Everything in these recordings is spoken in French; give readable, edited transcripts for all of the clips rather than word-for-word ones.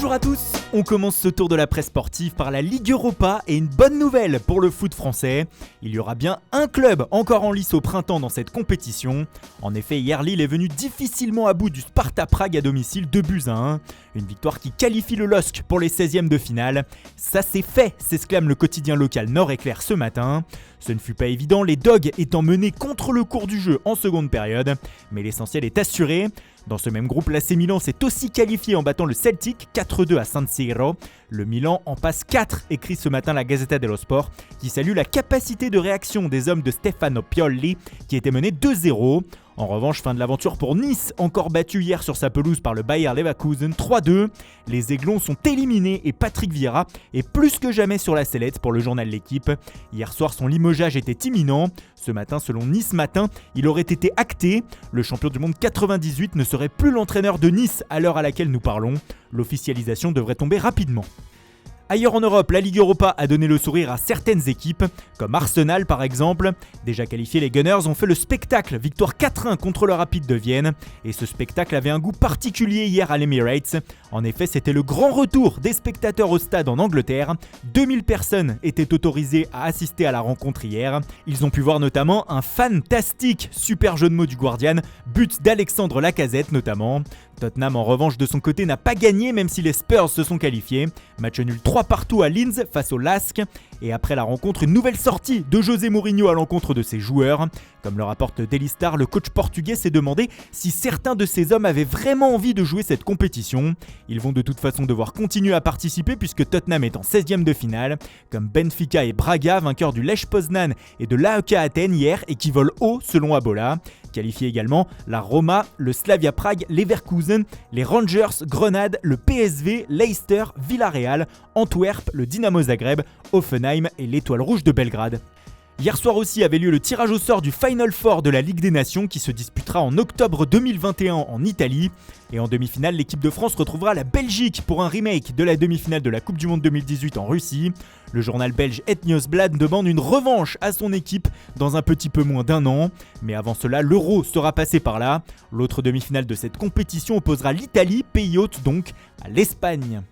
Bonjour à tous, on commence ce tour de la presse sportive par la Ligue Europa et une bonne nouvelle pour le foot français. Il y aura bien un club encore en lice au printemps dans cette compétition. En effet, hier Lille est venu difficilement à bout du Sparta Prague à domicile 2-1. Une victoire qui qualifie le LOSC pour les 16e de finale. Ça c'est fait, s'exclame le quotidien local Nord-Éclair ce matin. Ce ne fut pas évident, les Dogs étant menés contre le cours du jeu en seconde période, mais l'essentiel est assuré. Dans ce même groupe, l'AC Milan s'est aussi qualifié en battant le Celtic 4-2 à San Siro. Le Milan en passe 4, écrit ce matin la Gazzetta dello Sport, qui salue la capacité de réaction des hommes de Stefano Pioli, qui était mené 2-0. En revanche, fin de l'aventure pour Nice, encore battu hier sur sa pelouse par le Bayer Leverkusen 3-2. Les Aiglons sont éliminés et Patrick Vieira est plus que jamais sur la sellette pour le journal L'Équipe. Hier soir, son limogeage était imminent. Ce matin, selon Nice Matin, il aurait été acté. Le champion du monde 98 ne serait plus l'entraîneur de Nice à l'heure à laquelle nous parlons. L'officialisation devrait tomber rapidement. Ailleurs en Europe, la Ligue Europa a donné le sourire à certaines équipes, comme Arsenal par exemple. Déjà qualifiés, les Gunners ont fait le spectacle, victoire 4-1 contre le Rapid de Vienne. Et ce spectacle avait un goût particulier hier à l'Emirates. En effet, c'était le grand retour des spectateurs au stade en Angleterre. 2000 personnes étaient autorisées à assister à la rencontre hier. Ils ont pu voir notamment un fantastique super jeu de mots du Guardian, but d'Alexandre Lacazette notamment. Tottenham en revanche de son côté n'a pas gagné même si les Spurs se sont qualifiés. Match nul 3-2 à Linz face au LASK. Et après la rencontre, une nouvelle sortie de José Mourinho à l'encontre de ses joueurs. Comme le rapporte Daily Star, le coach portugais s'est demandé si certains de ces hommes avaient vraiment envie de jouer cette compétition. Ils vont de toute façon devoir continuer à participer puisque Tottenham est en 16e de finale, comme Benfica et Braga, vainqueurs du Lech Poznan et de l'AEK Athènes hier et qui volent haut selon Abola. Qualifiés également la Roma, le Slavia Prague, Leverkusen, les Rangers, Grenade, le PSV, Leicester, Villarreal, Antwerp, le Dynamo Zagreb, Hoffenheim et l'Étoile Rouge de Belgrade. Hier soir aussi avait lieu le tirage au sort du Final Four de la Ligue des Nations qui se disputera en octobre 2021 en Italie. Et en demi-finale, l'équipe de France retrouvera la Belgique pour un remake de la demi-finale de la Coupe du Monde 2018 en Russie. Le journal belge Het Nieuwsblad demande une revanche à son équipe dans un petit peu moins d'un an. Mais avant cela, l'Euro sera passé par là. L'autre demi-finale de cette compétition opposera l'Italie, pays hôte donc, à l'Espagne.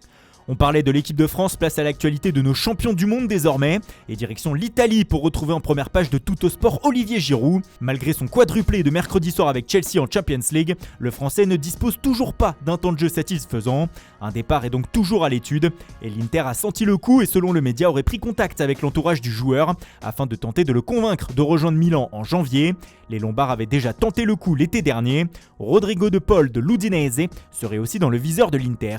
On parlait de l'équipe de France, place à l'actualité de nos champions du monde désormais, et direction l'Italie pour retrouver en première page de Tuttosport Olivier Giroud. Malgré son quadruplé de mercredi soir avec Chelsea en Champions League, le Français ne dispose toujours pas d'un temps de jeu satisfaisant. Un départ est donc toujours à l'étude, et l'Inter a senti le coup et selon le média aurait pris contact avec l'entourage du joueur afin de tenter de le convaincre de rejoindre Milan en janvier. Les Lombards avaient déjà tenté le coup l'été dernier. Rodrigo de Paul de l'Udinese serait aussi dans le viseur de l'Inter.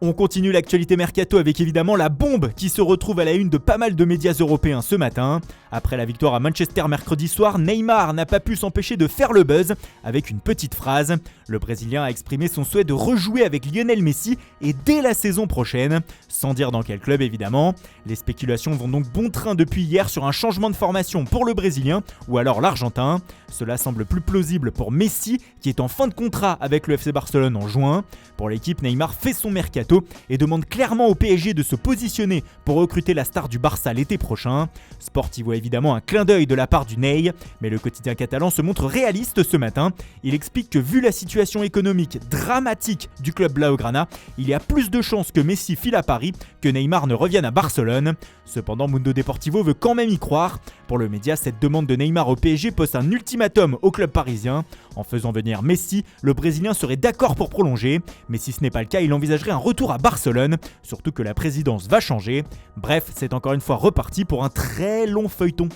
On continue l'actualité mercato avec évidemment la bombe qui se retrouve à la une de pas mal de médias européens ce matin. Après la victoire à Manchester mercredi soir, Neymar n'a pas pu s'empêcher de faire le buzz avec une petite phrase. Le Brésilien a exprimé son souhait de rejouer avec Lionel Messi et dès la saison prochaine, sans dire dans quel club évidemment. Les spéculations vont donc bon train depuis hier sur un changement de formation pour le Brésilien ou alors l'Argentin. Cela semble plus plausible pour Messi qui est en fin de contrat avec le FC Barcelone en juin. Pour l'équipe, Neymar fait son mercato et demande clairement au PSG de se positionner pour recruter la star du Barça l'été prochain. Sport y voit évidemment un clin d'œil de la part du Ney, mais le quotidien catalan se montre réaliste ce matin. Il explique que vu la situation économique dramatique du club blaugrana, il y a plus de chances que Messi file à Paris que Neymar ne revienne à Barcelone. Cependant, Mundo Deportivo veut quand même y croire. Pour le média, cette demande de Neymar au PSG pose un ultimatum au club parisien. En faisant venir Messi, le Brésilien serait d'accord pour prolonger, mais si ce n'est pas le cas, il envisagerait un retour à Barcelone, surtout que la présidence va changer. Bref, c'est encore une fois reparti pour un très long feuilleton.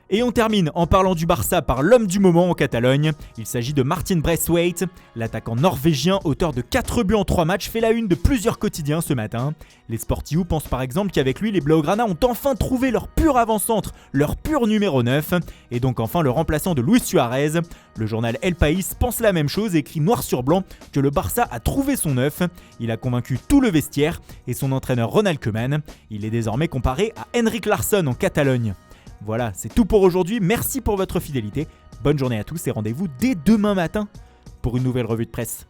Et on termine en parlant du Barça par l'homme du moment en Catalogne. Il s'agit de Martin Braithwaite. L'attaquant norvégien, auteur de 4 buts en 3 matchs, fait la une de plusieurs quotidiens ce matin. Les Sportivo pensent par exemple qu'avec lui, les Blaugrana ont enfin trouvé leur pur avant-centre, leur pur numéro 9, et donc enfin le remplaçant de Luis Suarez. Le journal El País pense la même chose et écrit noir sur blanc que le Barça a trouvé son 9. Il a convaincu tout le vestiaire et son entraîneur Ronald Koeman. Il est désormais comparé à Henrik Larsson en Catalogne. Voilà, c'est tout pour aujourd'hui. Merci pour votre fidélité. Bonne journée à tous et rendez-vous dès demain matin pour une nouvelle revue de presse.